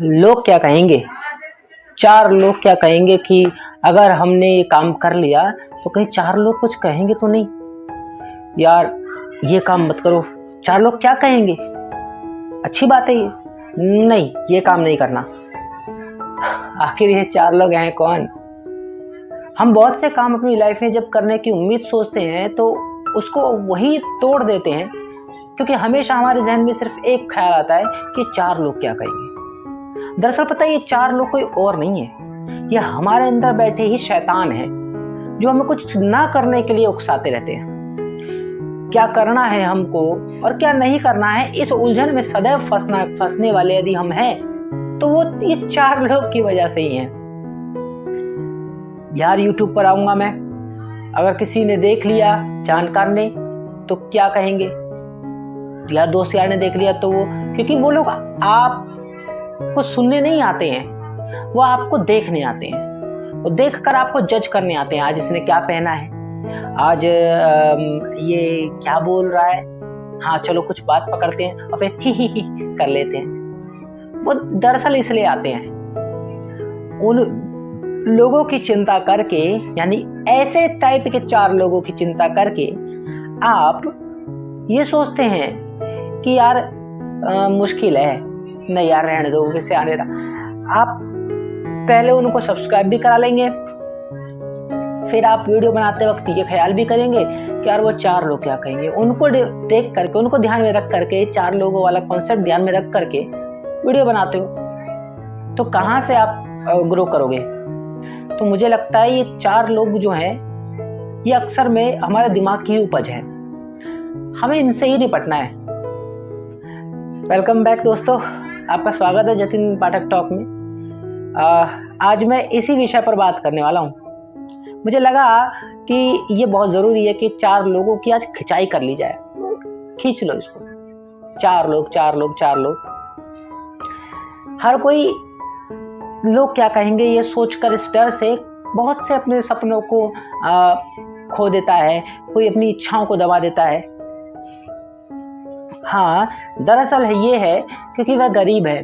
लोग क्या कहेंगे। चार लोग क्या कहेंगे कि अगर हमने ये काम कर लिया तो कहीं चार लोग कुछ कहेंगे तो नहीं, यार ये काम मत करो, चार लोग क्या कहेंगे, अच्छी बात है ये, नहीं ये काम नहीं करना। आखिर ये चार लोग हैं कौन। हम बहुत से काम अपनी लाइफ में जब करने की उम्मीद सोचते हैं तो उसको वही तोड़ देते हैं, क्योंकि हमेशा हमारे जहन में सिर्फ एक ख्याल आता है कि चार लोग क्या कहेंगे। दरअसल पता है ये चार लोग कोई और नहीं है, ये हमारे अंदर बैठे ही शैतान है जो हमें कुछ ना करने के लिए उकसाते रहते हैं। क्या करना है हमको और क्या नहीं करना है, इस उलझन में सदैव फंसने वाले यदि हम हैं तो वो ये चार लोग की वजह से ही हैं। यार YouTube पर आऊंगा मैं, अगर किसी ने देख लिया जानकार ने तो क्या कहेंगे, यार दोस्त यार ने देख लिया तो वो, क्योंकि वो लोग आपको सुनने नहीं आते हैं, वो आपको देखने आते हैं, वो देख कर आपको जज करने आते हैं। आज इसने क्या पहना है, आज ये क्या बोल रहा है, हाँ चलो कुछ बात पकड़ते हैं और फिर ही कर लेते हैं। वो दरअसल इसलिए आते हैं उन लोगों की चिंता करके, यानी ऐसे टाइप के चार लोगों की चिंता करके आप ये सोचते हैं कि यार मुश्किल है, नहीं यार रहने दो, किससे आने रहा। आप पहले उनको सब्सक्राइब भी करा लेंगे, फिर आप वीडियो बनाते वक्त ये ख्याल भी करेंगे कि यार वो चार लोग क्या कहेंगे। उनको देख करके, उनको ध्यान में रख करके, चार लोगों वाला कॉन्सेप्ट ध्यान में रख करके वीडियो बनाते हो तो कहाँ से आप ग्रो करोगे। तो मुझे लगता है ये चार लोग जो हैं ये अक्सर में हमारे दिमाग की उपज है, हमें इनसे ही निपटना है। वेलकम बैक दोस्तों, आपका स्वागत है जतिन पाठक टॉक में। आज मैं इसी विषय पर बात करने वाला हूँ। मुझे लगा कि ये बहुत ज़रूरी है कि चार लोगों की आज खिंचाई कर ली जाए। खींच लो इसको, चार लोग चार लोग चार लोग। हर कोई लोग क्या कहेंगे ये सोचकर, इस डर से बहुत से अपने सपनों को खो देता है, कोई अपनी इच्छाओं को दबा देता है। हाँ दरअसल ये है क्योंकि वह गरीब है,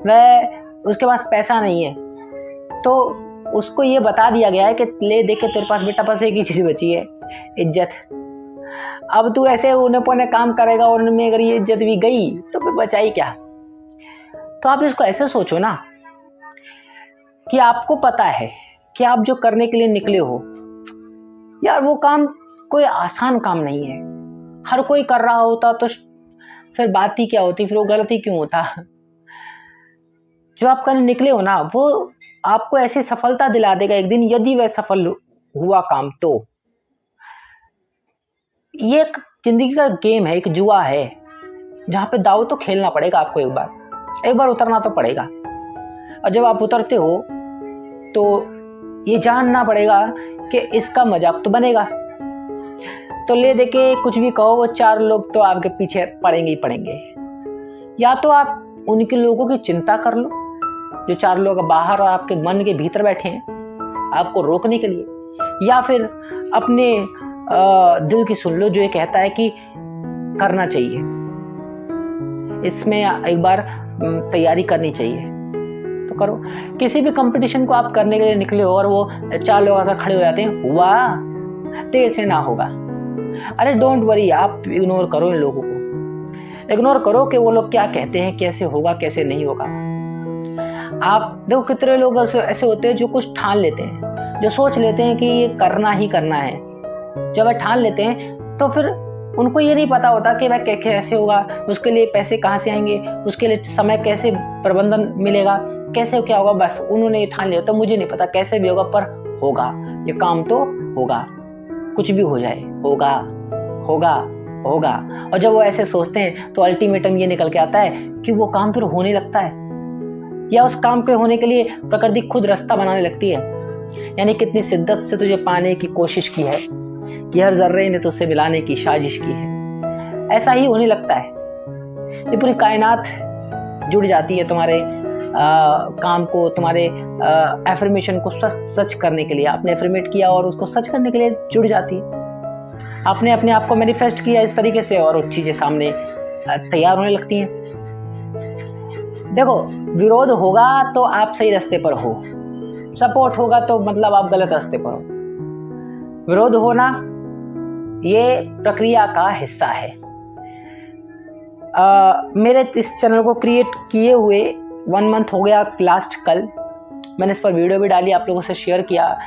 वह उसके पास पैसा नहीं है, तो उसको ये बता दिया गया है कि ले दे के तेरे पास बेटा बस एक ही चीज बची है, इज्जत। अब तू ऐसे उन्हें पौने काम करेगा और उनमें अगर ये इज्जत भी गई तो फिर बचाई क्या। तो आप इसको ऐसे सोचो ना कि आपको पता है कि आप जो करने के लिए निकले हो, यार वो काम कोई आसान काम नहीं है। हर कोई कर रहा होता तो फिर बात ही क्या होती, फिर वो गलती क्यों होता। जो आप करने निकले हो ना वो आपको ऐसी सफलता दिला देगा एक दिन, यदि वह सफल हुआ काम तो। ये एक जिंदगी का गेम है, एक जुआ है जहां पे दाव तो खेलना पड़ेगा आपको, एक बार उतरना तो पड़ेगा। और जब आप उतरते हो तो ये जानना पड़ेगा कि इसका मजाक तो बनेगा। तो ले दे के कुछ भी कहो, वो चार लोग तो आपके पीछे पड़ेंगे ही पड़ेंगे। या तो आप उनके लोगों की चिंता कर लो, जो चार लोग बाहर और आपके मन के भीतर बैठे हैं आपको रोकने के लिए, या फिर अपने दिल की सुन लो जो ये कहता है कि करना चाहिए, इसमें एक बार तैयारी करनी चाहिए तो करो। किसी भी कंपटीशन को आप करने के लिए निकले हो और वो चार लोग आकर खड़े हो जाते हैं, वाह तेरे से ना होगा, अरे डोंट वरी, आप इग्नोर करो इन लोगों को, इग्नोर करो कि वो लोग क्या कहते हैं, कैसे होगा कैसे नहीं होगा। आप देखो कितने लोग ऐसे होते हैं जो कुछ ठान लेते हैं, जो सोच लेते हैं कि ये करना ही करना है। जब वह ठान लेते हैं तो फिर उनको ये नहीं पता होता कि वह कैसे होगा, उसके लिए पैसे कहाँ से आएंगे, उसके लिए समय कैसे प्रबंधन मिलेगा, कैसे क्या होगा। बस उन्होंने ये ठान लिया तो मुझे नहीं पता कैसे भी होगा, पर होगा, ये काम तो होगा, कुछ भी हो जाए होगा होगा होगा। और जब वो ऐसे सोचते हैं तो अल्टीमेटम ये निकल के आता है कि वो काम फिर होने लगता है, या उस काम के होने के लिए प्रकृति खुद रास्ता बनाने लगती है। यानी कितनी शिद्दत से तुझे पाने की कोशिश की है कि हर जर्रे ने तुझसे मिलाने की साजिश की है, ऐसा ही होने लगता है। ये पूरी कायनात जुड़ जाती है तुम्हारे काम को, तुम्हारे एफर्मेशन को सच करने के लिए। आपने एफर्मेट किया और उसको सच करने के लिए जुड़ जाती है। आपने अपने आप को मैनिफेस्ट किया इस तरीके से और चीजें सामने तैयार होने लगती हैं। देखो, विरोध होगा तो आप सही रास्ते पर हो, सपोर्ट होगा तो मतलब आप गलत रास्ते पर हो। विरोध होना ये प्रक्रिया का हिस्सा है। मेरे इस चैनल को क्रिएट किए हुए 1 मंथ हो गया लास्ट कल। मैंने इस पर वीडियो भी डाली, आप लोगों से शेयर किया।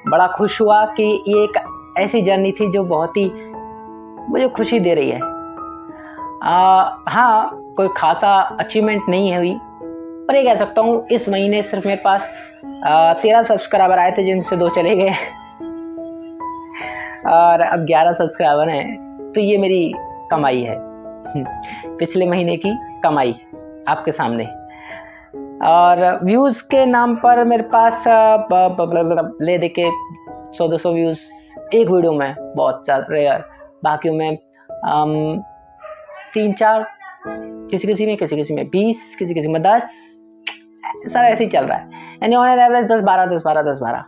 बड़ा खुश हुआ कि ये एक ऐसी जर्नी थी जो बहुत ही मुझे खुशी दे रही है। हाँ, कोई खासा अचीवमेंट नहीं है हुई, पर ये कह सकता हूँ इस महीने सिर्फ मेरे पास 13 सब्सक्राइबर आए थे, जिनसे 2 चले गए और अब 11 सब्सक्राइबर हैं। तो ये मेरी कमाई है, पिछले महीने की कमाई आपके सामने। और व्यूज़ के नाम पर मेरे पास ले दे के 100-200 व्यूज़ एक वीडियो में, बहुत ज़्यादा रेयर। बाकी में 3-4, किसी में 20, किसी में 10, सब ऐसे ही चल रहा है। यानी ऑन एन एवरेज 10-12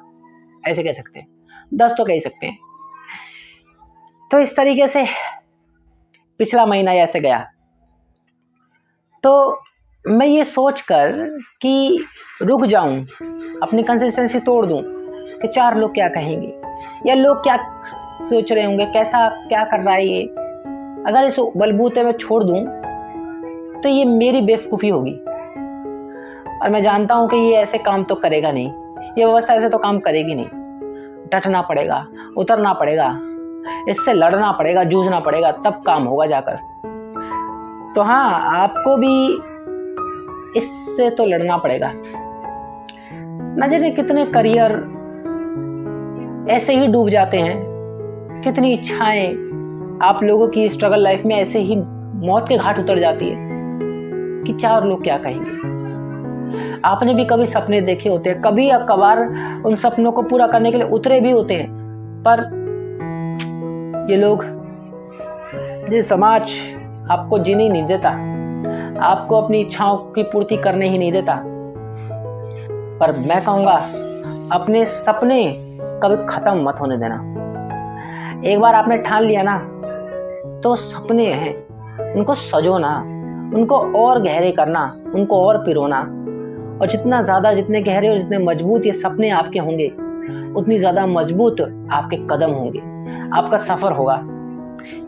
ऐसे कह सकते हैं, 10 तो कह ही सकते हैं। तो इस तरीके से पिछला महीना ऐसे गया। तो मैं ये सोचकर कि रुक जाऊं, अपनी कंसिस्टेंसी तोड़ दूं कि 4 लोग क्या कहेंगे या लोग क्या सोच रहे होंगे, कैसा क्या कर रहा है ये, अगर इस बलबूते में छोड़ दूं तो ये मेरी बेवकूफ़ी होगी। और मैं जानता हूं कि ये ऐसे काम तो करेगा नहीं, ये व्यवस्था ऐसे तो काम करेगी नहीं। डटना पड़ेगा, उतरना पड़ेगा, इससे लड़ना पड़ेगा, जूझना पड़ेगा, तब काम होगा जाकर। तो हाँ, आपको भी इससे तो लड़ना पड़ेगा। न जाने कितने करियर ऐसे ही डूब जाते हैं, कितनी इच्छाएं आप लोगों की स्ट्रगल लाइफ में ऐसे ही मौत के घाट उतर जाती है कि 4 लोग क्या कहेंगे। आपने भी कभी सपने देखे होते हैं, कभी कभार उन सपनों को पूरा करने के लिए उतरे भी होते हैं, पर ये लोग, ये समाज आपको जीने नहीं देता, आपको अपनी इच्छाओं की पूर्ति करने ही नहीं देता। पर मैं कहूँगा, अपने सपने कभी खत्म मत होने देना। एक बार आपने ठान लिया ना, तो सपने हैं, उनको सजोना, उनको और गहरे करना, उनको और पिरोना। और जितने गहरे और जितने मजबूत ये सपने आपके होंगे, उतनी ज़्यादा मजबूत आपके कदम होंगे, आपका सफ़र होगा।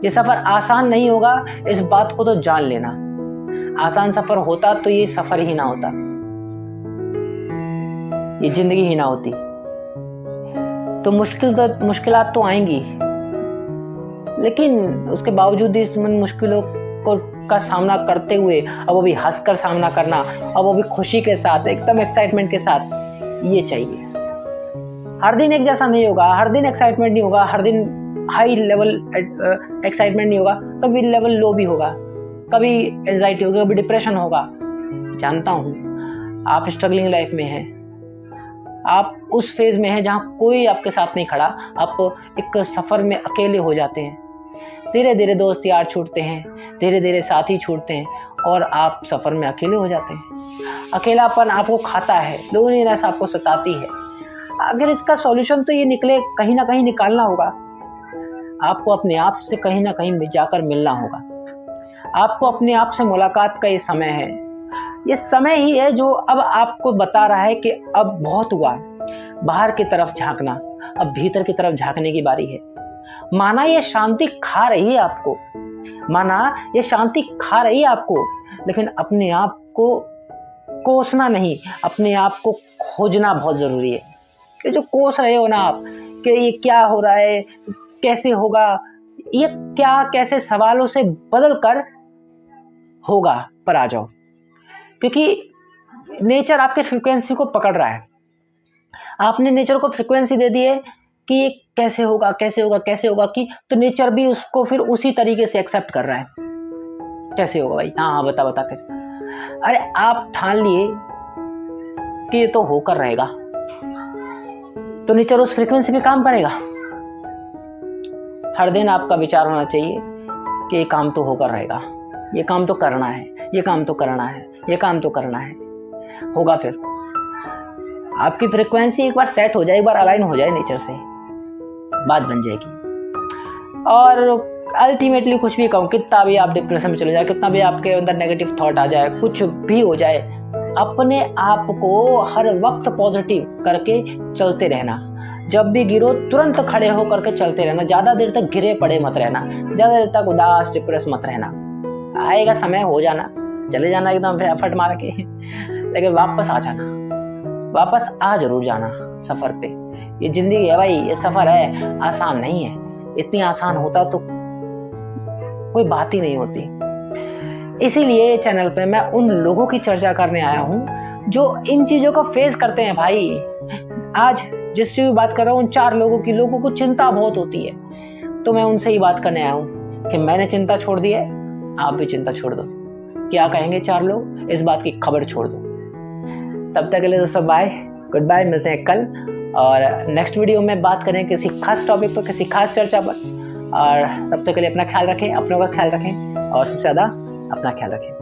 ये सफ़र आसान नहीं होगा, इस बात को तो जान लेना। आसान सफ़र होता तो ये सफ़र ही ना होता, ये ज़िंदगी ही ना होती। तो मुश्किलात तो आएंगी, लेकिन उसके बावजूद इस मुश्किलों का सामना करते हुए, अब वो भी हंसकर सामना करना, अब वो भी खुशी के साथ, एकदम एक्साइटमेंट के साथ, ये चाहिए। हर दिन एक जैसा नहीं होगा, हर दिन एक्साइटमेंट नहीं होगा, हर दिन हाई लेवल एक्साइटमेंट नहीं होगा, कभी लेवल लो भी होगा, कभी एंजाइटी होगी, कभी डिप्रेशन होगा। जानता हूँ आप स्ट्रगलिंग लाइफ में हैं, आप उस फेज में हैं जहाँ कोई आपके साथ नहीं खड़ा, आप एक सफ़र में अकेले हो जाते हैं। धीरे धीरे दोस्त यार छूटते हैं, धीरे धीरे साथी छूटते हैं और आप सफ़र में अकेले हो जाते हैं। अकेलापन आपको खाता है, लोनलीनेस आपको सताती है। अगर इसका सॉल्यूशन तो ये निकले, कहीं ना कहीं निकालना होगा। आपको अपने आप से कहीं ना कहीं जाकर मिलना होगा। आपको अपने आप से मुलाकात का ये समय है। ये समय ही है जो अब आपको बता रहा है कि अब बहुत हुआ, बाहर की तरफ झांकना, अब भीतर की तरफ झांकने की बारी है। माना ये शांति खा रही है आपको, माना ये शांति खा रही है आपको, लेकिन अपने आप को कोसना नहीं, अपने आप को खोजना बहुत ज़रूरी है। कि जो कोस रहे हो ना आप कि ये क्या हो रहा है, कैसे होगा, ये क्या कैसे सवालों से बदल कर होगा पर आ जाओ, क्योंकि नेचर आपके फ्रीक्वेंसी को पकड़ रहा है। आपने नेचर को फ्रीक्वेंसी दे दी है कि ये कैसे होगा कैसे होगा कैसे होगा, कि तो नेचर भी उसको फिर उसी तरीके से एक्सेप्ट कर रहा है। कैसे होगा भाई, हाँ हाँ बता कैसे। अरे आप ठान लिए कि ये तो होकर रहेगा, तो नेचर उस फ्रीक्वेंसी पे काम करेगा। हर दिन आपका विचार होना चाहिए कि ये काम तो होकर रहेगा, ये काम तो करना है, ये काम तो करना है, ये काम तो करना है। होगा फिर आपकी फ्रीक्वेंसी एक बार सेट हो जाए, एक बार अलाइन हो जाए नेचर से, बात बन जाएगी। और अल्टीमेटली कुछ भी कहूँ, कितना भी आप डिप्रेशन में चले जाए, कितना भी आपके अंदर नेगेटिव थॉट आ जाए, कुछ भी हो जाए, अपने आप को हर वक्त पॉजिटिव करके चलते रहना। जब भी गिरो तुरंत खड़े हो करके चलते रहना। ज़्यादा देर तक गिरे पड़े मत रहना, ज़्यादा देर तक उदास डिप्रेस मत रहना। आएगा समय, हो जाना, चले जाना एकदम फट मार के, लेकिन वापस आ जाना, वापस आ जरूर जाना सफ़र पे। ये ज़िंदगी है भाई, ये सफ़र है, आसान नहीं है। इतनी आसान होता तो कोई बात ही नहीं होती। इसीलिए चैनल पे मैं उन लोगों की चर्चा करने आया हूँ जो इन चीज़ों को फेस करते हैं। भाई आज जिससे भी बात कर रहा हूँ, उन 4 लोगों को चिंता बहुत होती है, तो मैं उनसे ही बात करने आया हूँ कि मैंने चिंता छोड़ दी है, आप भी चिंता छोड़ दो। क्या कहेंगे 4 लोग, इस बात की खबर छोड़ दो। तब तक के लिए दोस्तों बाय, गुड बाय, मिलते हैं कल और नेक्स्ट वीडियो में बात करें किसी खास टॉपिक पर, किसी खास चर्चा पर। और तब तक के लिए अपना ख्याल रखें, अपनों का ख्याल रखें और सबसे ज़्यादा अपना ख्याल रखें।